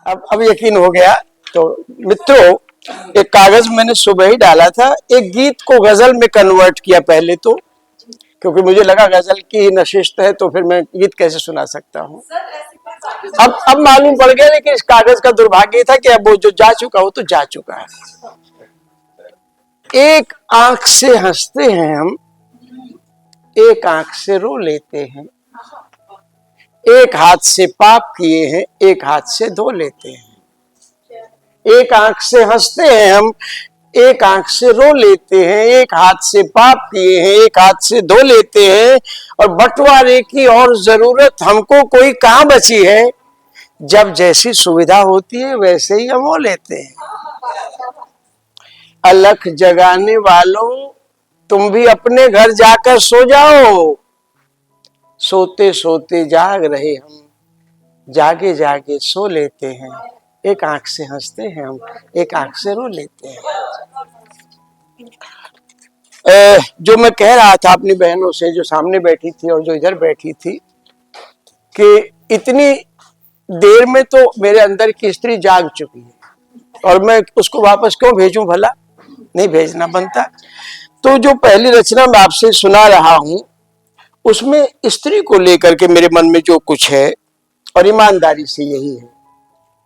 अब यकीन हो गया। तो मित्रों, एक कागज मैंने सुबह ही डाला था, एक गीत को गजल में कन्वर्ट किया पहले तो, क्योंकि मुझे लगा गजल की नशिस्त है तो फिर मैं गीत कैसे सुना सकता हूँ। अब मालूम पड़ गया, लेकिन इस कागज का दुर्भाग्य था कि अब वो जो जा चुका वो तो जा चुका है। एक आंख से हंसते हैं हम, एक आंख से रो लेते हैं, एक हाथ से पाप किए हैं, एक हाथ से धो लेते हैं। एक आंख से हंसते हैं हम, एक आंख से रो लेते हैं, एक हाथ से पाप किए हैं, एक हाथ से धो लेते हैं। और बंटवारे की और जरूरत हमको कोई कहां बची है, जब जैसी सुविधा होती है वैसे ही हम वो लेते हैं। अलख जगाने वालों, तुम भी अपने घर जाकर सो जाओ। सोते सोते जाग रहे हम, जागे जागे सो लेते हैं। एक आंख से हंसते हैं हम, एक आंख से रो लेते हैं। जो मैं कह रहा था अपनी बहनों से जो सामने बैठी थी और जो इधर बैठी थी, कि इतनी देर में तो मेरे अंदर की स्त्री जाग चुकी है और मैं उसको वापस क्यों भेजूं, भला नहीं भेजना बनता। तो जो पहली रचना मैं आपसे सुना रहा हूं, उसमें स्त्री को लेकर के मेरे मन में जो कुछ है, और ईमानदारी से यही है।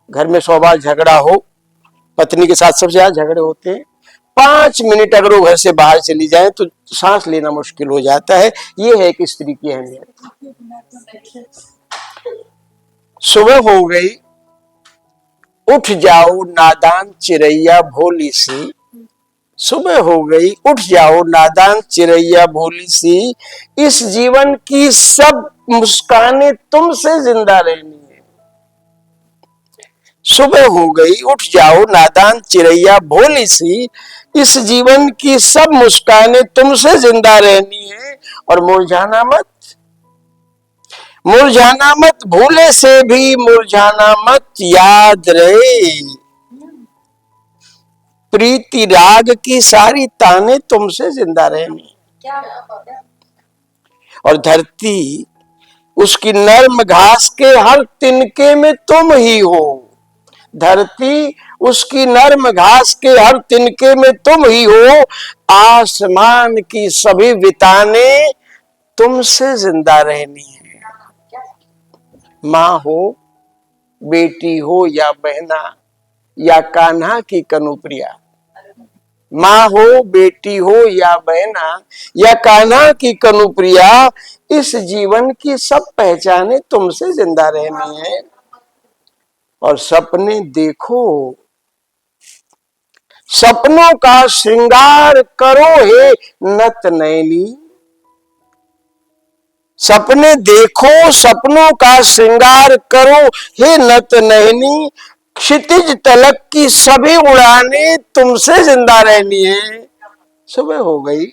घर में 100 बार झगड़ा हो, पत्नी के साथ सबसे ज्यादा झगड़े होते हैं। 5 मिनट अगर वो घर से बाहर चली जाए तो सांस लेना मुश्किल हो जाता है। ये है कि स्त्री की अहमियत। सुबह हो गई, उठ जाओ नादान चिरैया भोली सी। सुबह हो गई, उठ जाओ नादान चिरैया भोली सी। इस जीवन की सब मुस्कानें तुमसे जिंदा रहनी है। सुबह हो गई, उठ जाओ नादान चिरैया भोली सी। इस जीवन की सब मुस्कानें तुमसे जिंदा रहनी है। और मुरझाना मत, मुरझाना मत, भूले से भी मुरझाना मत, याद रहे प्रीति राग की सारी ताने तुमसे जिंदा रहनी। और धरती उसकी नर्म घास के हर तिनके में तुम ही हो। धरती उसकी नर्म घास के हर तिनके में तुम ही हो। आसमान की सभी विताने तुमसे जिंदा रहनी है। माँ हो, बेटी हो या बहना या कान्हा की कनुप्रिया, माँ हो, बेटी हो या बहना या कान्हा की कनुप्रिया, इस जीवन की सब पहचाने तुमसे जिंदा रहनी है। और सपने देखो, सपनों का श्रृंगार करो हे नत नयनी। सपने देखो, सपनों का श्रृंगार करो हे नत नयनी। क्षितिज तलक की सभी उड़ाने तुमसे जिंदा रहनी है। सुबह हो गई,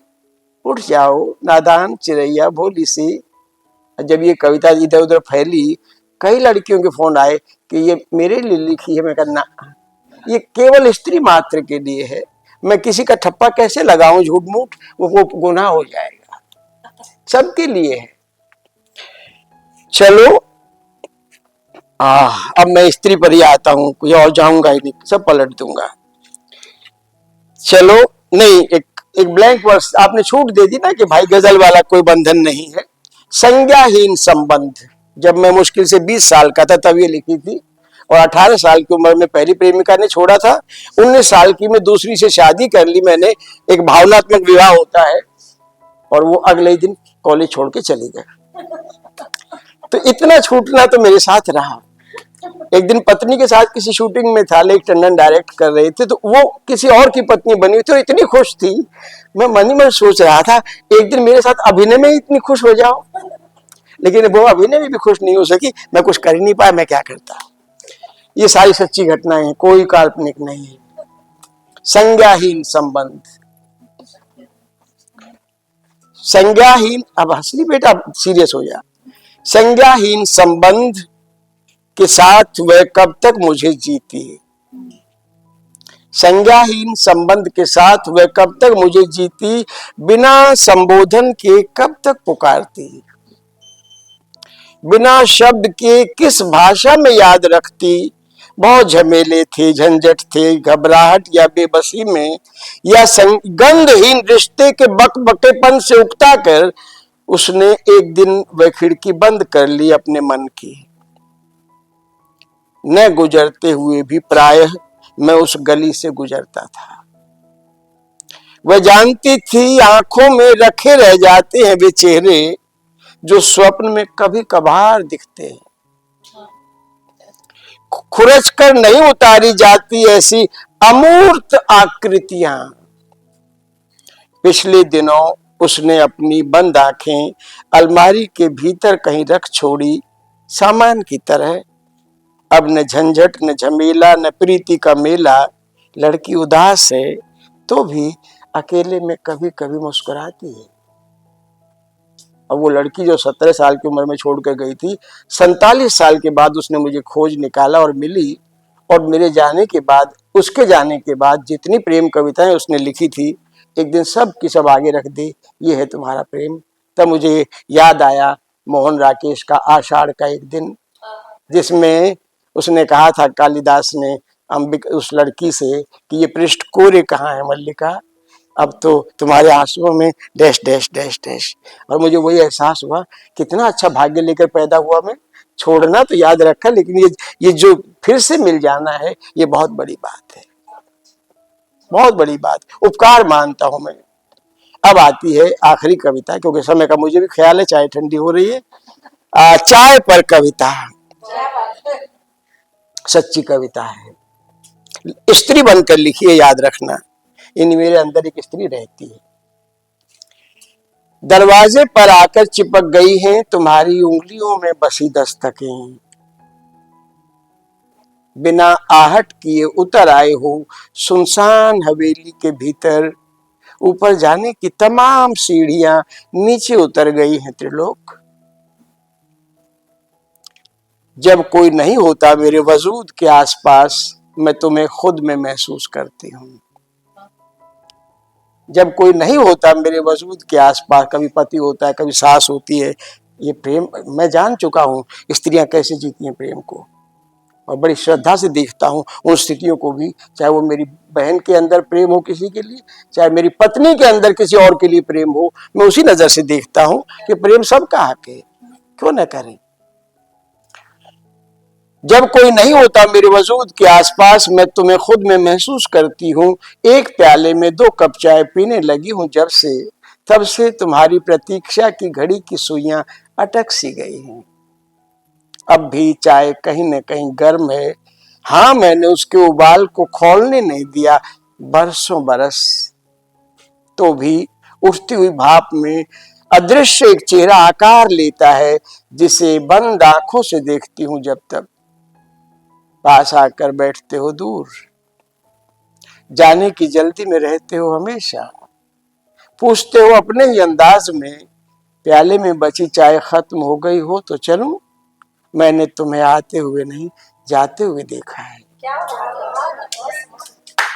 उठ जाओ नादान चिरैया भोली सी। जब ये कविता इधर उधर फैली, कई लड़कियों के फोन आए कि ये मेरे लिए लिखी है। मैं कहना, ये केवल स्त्री मात्र के लिए है। मैं किसी का ठप्पा कैसे लगाऊं, झूठ मूठ, वो गुनाह हो जाएगा। सबके लिए है। चलो, अब मैं स्त्री पर ही आता हूं, कुछ और जाऊंगा ही नहीं, सब पलट दूंगा। चलो, नहीं, एक ब्लैंक वर्स आपने छूट दे दी ना कि भाई गजल वाला कोई बंधन नहीं है। संज्ञाहीन संबंध, जब मैं मुश्किल से 20 साल का था तब ये लिखी थी। और 18 साल की उम्र में पहली प्रेमिका ने छोड़ा था। 19 साल की में दूसरी से शादी कर ली मैंने। एक भावनात्मक विवाह होता है, और वो अगले ही दिन कॉलेज छोड़ के चली गए। तो इतना छूटना तो मेरे साथ रहा। एक दिन पत्नी के साथ किसी शूटिंग में था, लेक टंडन डायरेक्ट कर रहे थे, तो वो किसी और की पत्नी बनी थी और इतनी खुश थी। मैं मन ही मन सोच रहा था एक दिन मेरे साथ अभिनय में इतनी खुश हो जाओ, लेकिन वो अभिनय में भी खुश नहीं हो सकी। मैं कुछ कर ही नहीं पाया, मैं क्या करता। ये सारी सच्ची घटनाएं हैं, कोई काल्पनिक नहीं है। संज्ञाहीन संबंध, संज्ञाहीन, अब हंसली बेटा, सीरियस हो जा। संज्ञाहीन संबंध के साथ वह कब तक मुझे जीती। संज्ञाहीन संबंध के साथ वह कब तक मुझे जीती, बिना संबोधन के कब तक पुकारती, बिना शब्द के किस भाषा में याद रखती, बहुत झमेले थे, झंझट थे, घबराहट या बेबसी में या गंधहीन रिश्ते के बकबकेपन से उकता कर उसने एक दिन वह खिड़की बंद कर ली अपने मन की। न गुजरते हुए भी प्रायः मैं उस गली से गुजरता था। वह जानती थी आंखों में रखे रह जाते हैं वे चेहरे जो स्वप्न में कभी कभार दिखते हैं। खुरच कर नहीं उतारी जाती ऐसी अमूर्त आकृतियां। पिछले दिनों उसने अपनी बंद आंखें अलमारी के भीतर कहीं रख छोड़ी, सामान की तरह। अब न झंझट न झमेला न प्रीति का मेला। लड़की उदास है तो भी अकेले में कभी कभी मुस्कुराती है। अब वो लड़की जो 17 साल की उम्र में छोड़ कर गई थी, 47 साल के बाद उसने मुझे खोज निकाला और मिली। और मेरे जाने के बाद, उसके जाने के बाद जितनी प्रेम कविताएं उसने लिखी थी, एक दिन सब की सब आगे रख दी, ये है तुम्हारा प्रेम। तब मुझे याद आया मोहन राकेश का आषाढ़ का एक दिन, जिसमें उसने कहा था कालिदास ने उस लड़की से कि ये पृष्ठ कोरे कहाँ है मल्लिका, अब तो तुम्हारे आंसुओं में डैश डैश डैश डैश। और मुझे वही एहसास हुआ कितना अच्छा भाग्य लेकर पैदा हुआ मैं। छोड़ना तो याद रखा, लेकिन ये जो फिर से मिल जाना है, ये बहुत बड़ी बात है, बहुत बड़ी बात, उपकार मानता हूं मैं। अब आती है आखिरी कविता, क्योंकि समय का मुझे भी ख्याल है, चाय ठंडी हो रही है। चाय पर कविता सच्ची कविता है, स्त्री बनकर लिखी है, याद रखना। इन मेरे अंदर एक स्त्री रहती है। दरवाजे पर आकर चिपक गई हैं तुम्हारी उंगलियों में बसी दस्तकें। बिना आहट किए उतर आए हो सुनसान हवेली के भीतर। ऊपर जाने की तमाम सीढ़ियां नीचे उतर गई हैं त्रिलोक। जब कोई नहीं होता मेरे वजूद के आसपास, मैं तुम्हें खुद में महसूस करती हूँ। जब कोई नहीं होता मेरे वजूद के आसपास, कभी पति होता है, कभी सास होती है, ये प्रेम मैं जान चुका हूँ स्त्रियां कैसे जीती हैं प्रेम को, और बड़ी श्रद्धा से देखता हूँ उन स्थितियों को भी। चाहे वो मेरी बहन के अंदर प्रेम हो किसी के लिए, चाहे मेरी पत्नी के अंदर किसी और के लिए प्रेम हो, मैं उसी नजर से देखता हूँ कि प्रेम सबका हक है, क्यों न करें। जब कोई नहीं होता मेरे वजूद के आसपास, मैं तुम्हें खुद में महसूस करती हूँ। एक प्याले में 2 कप चाय पीने लगी हूँ जब से, तब से तुम्हारी प्रतीक्षा की घड़ी की सुइयां अटक सी गई हैं। अब भी चाय कहीं न कहीं गर्म है। हाँ, मैंने उसके उबाल को खौलने नहीं दिया बरसों बरस। तो भी उठती हुई भाप में अदृश्य एक चेहरा आकार लेता है, जिसे बंद आंखों से देखती हूँ जब तक। पास आकर बैठते हो दूर, जाने की जल्दी में रहते हो हमेशा। पूछते हो अपने ही अंदाज में, प्याले में बची चाय खत्म हो गई हो तो चलूं? मैंने तुम्हें आते हुए नहीं जाते हुए देखा है।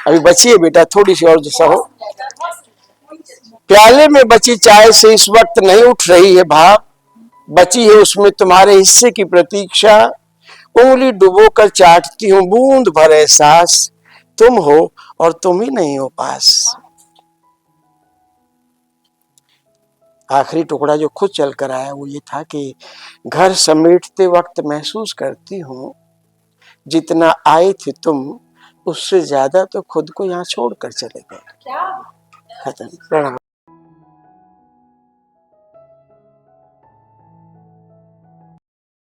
अभी बची है बेटा, थोड़ी सी और जैसा हो। प्याले में बची चाय से इस वक्त नहीं उठ रही है भाप, बची है उसमें तुम्हारे हिस्से की प्रतीक्षा। उंगली डुबो कर चाटती हूँ बूंद भर एहसास, तुम हो और तुम ही नहीं हो पास। आखिरी टुकड़ा जो खुद चल कर आया वो ये था कि घर समेटते वक्त महसूस करती हूँ, जितना आए थे तुम उससे ज्यादा तो खुद को यहाँ छोड़कर चले गए। खत्म। प्रणाम।